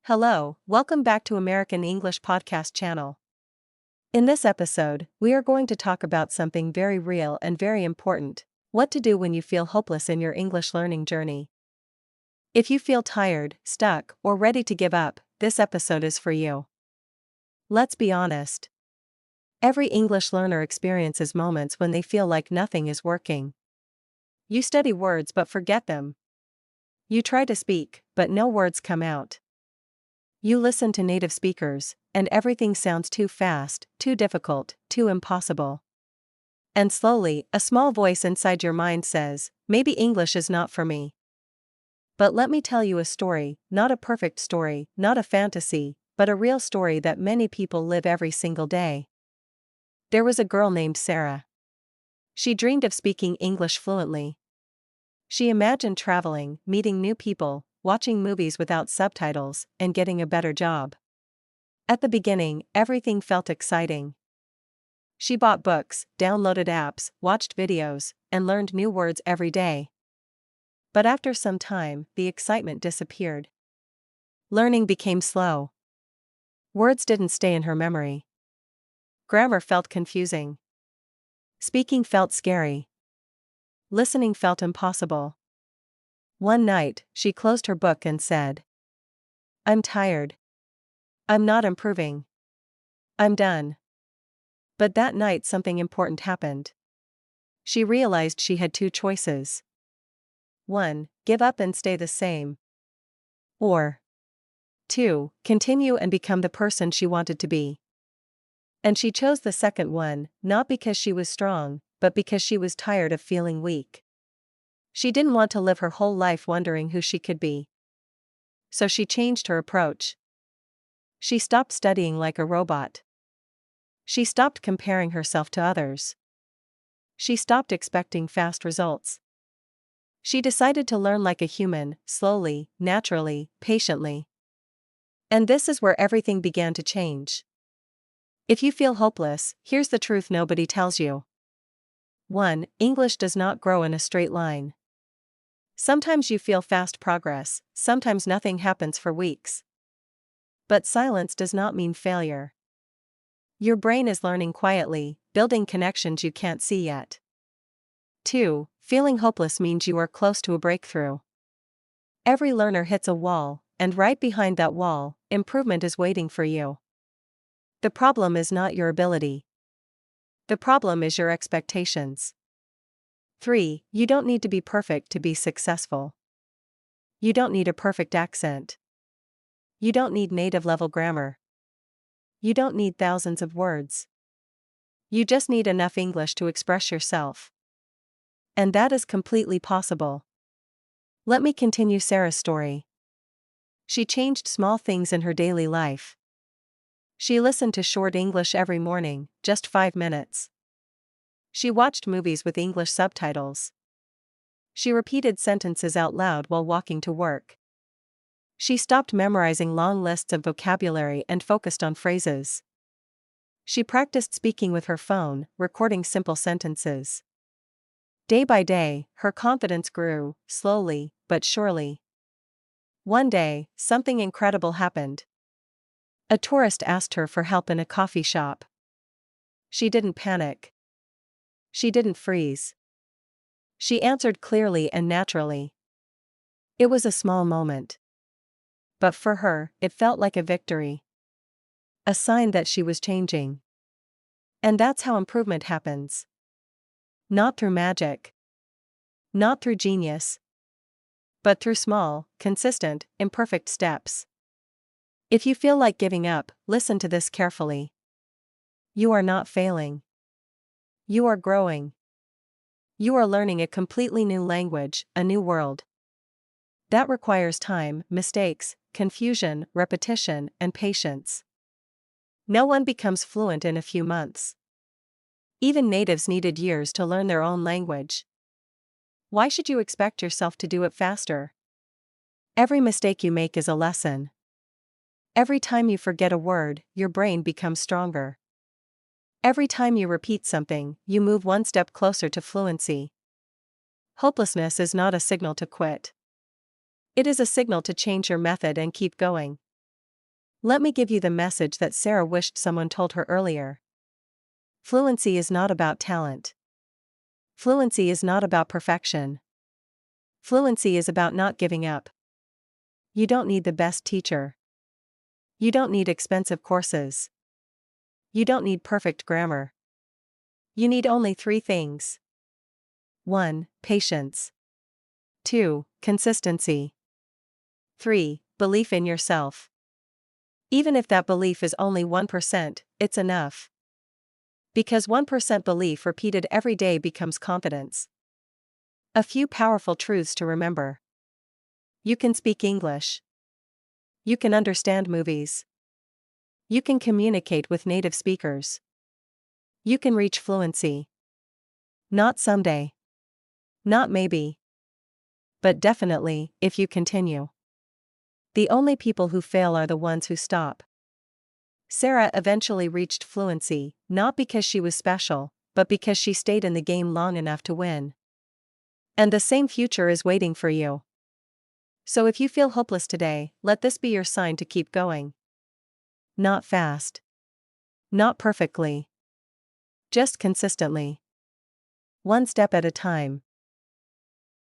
Hello, welcome back to American English Podcast channel. In this episode, we are going to talk about something very real and very important: what to do when you feel hopeless in your English learning journey. If you feel tired, stuck, or ready to give up, this episode is for you. Let's be honest. Every English learner experiences moments when they feel like nothing is working. You study words but forget them. You try to speak, but no words come out. You listen to native speakers, and everything sounds too fast, too difficult, too impossible. And slowly, a small voice inside your mind says, maybe English is not for me. But let me tell you a story, not a perfect story, not a fantasy, but a real story that many people live every single day. There was a girl named Sarah. She dreamed of speaking English fluently. She imagined traveling, meeting new people, watching movies without subtitles, and getting a better job. At the beginning, everything felt exciting. She bought books, downloaded apps, watched videos, and learned new words every day. But after some time, the excitement disappeared. Learning became slow. Words didn't stay in her memory. Grammar felt confusing. Speaking felt scary. Listening felt impossible. One night, she closed her book and said, "I'm tired. I'm not improving. I'm done." But that night something important happened. She realized she had two choices. 1. Give up and stay the same. Or 2. Continue and become the person she wanted to be. And she chose the second one, not because she was strong, but because she was tired of feeling weak. She didn't want to live her whole life wondering who she could be. So she changed her approach. She stopped studying like a robot. She stopped comparing herself to others. She stopped expecting fast results. She decided to learn like a human, slowly, naturally, patiently. And this is where everything began to change. If you feel hopeless, here's the truth nobody tells you. 1. English does not grow in a straight line. Sometimes you feel fast progress, sometimes nothing happens for weeks. But silence does not mean failure. Your brain is learning quietly, building connections you can't see yet. 2. Feeling hopeless means you are close to a breakthrough. Every learner hits a wall, and right behind that wall, improvement is waiting for you. The problem is not your ability. The problem is your expectations. 3. You don't need to be perfect to be successful. You don't need a perfect accent. You don't need native-level grammar. You don't need thousands of words. You just need enough English to express yourself. And that is completely possible. Let me continue Sarah's story. She changed small things in her daily life. She listened to short English every morning, just 5 minutes. She watched movies with English subtitles. She repeated sentences out loud while walking to work. She stopped memorizing long lists of vocabulary and focused on phrases. She practiced speaking with her phone, recording simple sentences. Day by day, her confidence grew, slowly, but surely. One day, something incredible happened. A tourist asked her for help in a coffee shop. She didn't panic. She didn't freeze. She answered clearly and naturally. It was a small moment. But for her, it felt like a victory. A sign that she was changing. And that's how improvement happens. Not through magic. Not through genius. But through small, consistent, imperfect steps. If you feel like giving up, listen to this carefully. You are not failing. You are growing. You are learning a completely new language, a new world. That requires time, mistakes, confusion, repetition, and patience. No one becomes fluent in a few months. Even natives needed years to learn their own language. Why should you expect yourself to do it faster? Every mistake you make is a lesson. Every time you forget a word, your brain becomes stronger. Every time you repeat something, you move one step closer to fluency. Hopelessness is not a signal to quit. It is a signal to change your method and keep going. Let me give you the message that Sarah wished someone told her earlier. Fluency is not about talent. Fluency is not about perfection. Fluency is about not giving up. You don't need the best teacher. You don't need expensive courses. You don't need perfect grammar. You need only 3 things. 1. Patience. 2. Consistency. 3. Belief in yourself. Even if that belief is only 1%, it's enough. Because 1% belief repeated every day becomes confidence. A few powerful truths to remember. You can speak English. You can understand movies. You can communicate with native speakers. You can reach fluency. Not someday. Not maybe. But definitely, if you continue. The only people who fail are the ones who stop. Sarah eventually reached fluency, not because she was special, but because she stayed in the game long enough to win. And the same future is waiting for you. So if you feel hopeless today, let this be your sign to keep going. Not fast. Not perfectly. Just consistently. One step at a time.